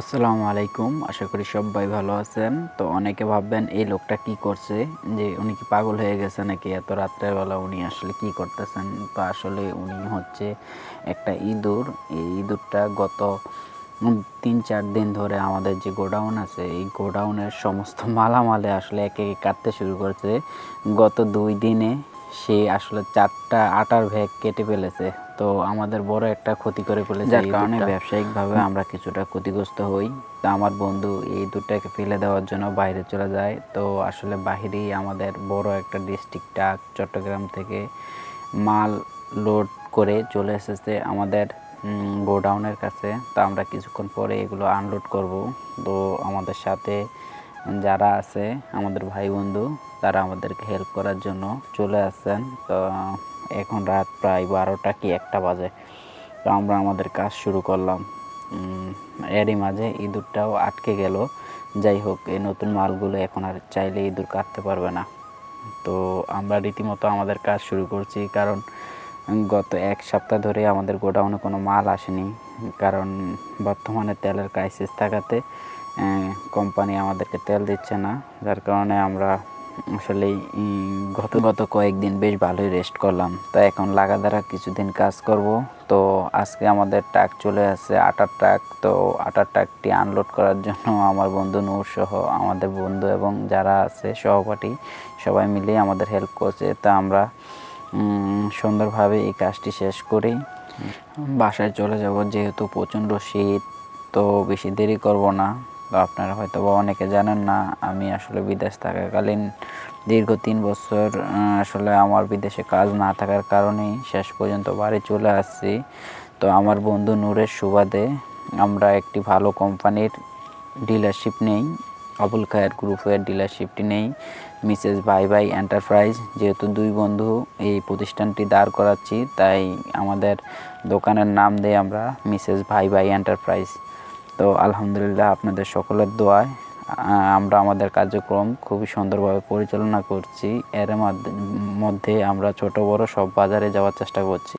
আসসালামু আলাইকুম। আশা করি সবাই ভালো আছেন। তো অনেকে ভাববেন এই লোকটা কি করছে? যে উনি কি পাগল হয়ে গেছে নাকি এত রাত্রের বেলা উনি আসলে কি করতেছেন? তো আসলে উনি হচ্ছে একটা ইঁদুর। এই ইঁদুরটা গত ৩-৪ দিন ধরে আমাদের যে গোডাউন আছে এই গোডাউনের সমস্ত মালামালে আসলে একে, একে কাটতে শুরু করেছে। গত ২ দিনে সে আসলে ৪ টা আটার ব্যাগ কেটে ফেলেছে। তো আমাদের বড় একটা ক্ষতি করে ফেলেছে যার কারণে ব্যবসায়িকভাবে আমরা কিছুটা ক্ষতিগ্রস্ত হই। তো আমার বন্ধু এই ইঁদুরটাকে ফেলে দেওয়ার জন্য বাইরে চলে যায়। তো আসলে বাহিরেই আমাদের বড় একটা ডিস্ট্রিক্ট ট্রাক চট্টগ্রাম থেকে মাল লোড করে চলে এসেছে আমাদের গোডাউনের কাছে। তো আমরা কিছুক্ষণ পরে এগুলো আনলোড করব। তো আমাদের সাথে যারা আছে আমাদের ভাই বন্ধু তারা আমাদেরকে হেল্প করার জন্য চলে আসছেন। তো এখন রাত প্রায় 12টা কি 1টা বাজে। তো আমরা আমাদের কাজ শুরু করলাম। এরই মাঝে ইঁদুরটাও আটকে গেল। যাই হোক, এই নতুন মালগুলো এখন আর চাইলে ইঁদুর কাটতে পারবে না। তো আমরা রীতিমতো আমাদের কাজ শুরু করছি, কারণ গত 1 সপ্তাহ ধরে আমাদের গোডাউনে কোনো মাল আসেনি। কারণ বর্তমানে তেলের ক্রাইসিস থাকাতে কোম্পানি আমাদেরকে তেল দিচ্ছে না। যার কারণে আমরা আসলেই গত কয়েকদিন বেশ ভালোই রেস্ট করলাম। তো এখন লাগাতার কিছুদিন কাজ করব। তো আজকে আমাদের ট্রাক চলে আসছে, আটার ট্রাক। তো আটার ট্রাকটি আনলোড করার জন্য আমার বন্ধু নূর সহ আমাদের বন্ধু এবং যারা আছে সহপাঠী সবাই মিলেই আমাদের হেল্প করছে। তা আমরা সুন্দরভাবে এই কাজটি শেষ করি বাসায় চলে যাব, যেহেতু প্রচণ্ড শীত। তো বেশি দেরি করব না। তো আপনারা হয়তো বা অনেকে জানেন না, আমি আসলে বিদেশ থাকাকালীন দীর্ঘ ৩ বছর আসলে আমার বিদেশে কাজ না থাকার কারণেই শেষ পর্যন্ত বাড়ি চলে আসছি। তো আমার বন্ধু নূরের সুবাদে আমরা একটি ভালো কোম্পানির ডিলারশিপ নেই, আবুল খায়ের গ্রুপের ডিলারশিপটি নেই মিসেস ভাই ভাই এন্টারপ্রাইজ। যেহেতু 2 বন্ধু এই প্রতিষ্ঠানটি দাঁড় করাচ্ছি, তাই আমাদের দোকানের নাম দেই আমরা মিসেস ভাই ভাই এন্টারপ্রাইজ। তো আলহামদুলিল্লাহ আপনাদের সকলের দোয়ায় আমরা আমাদের কার্যক্রম খুবই সুন্দরভাবে পরিচালনা করছি। এর মধ্যে আমরা ছোট বড় সব বাজারে যাওয়ার চেষ্টা করছি।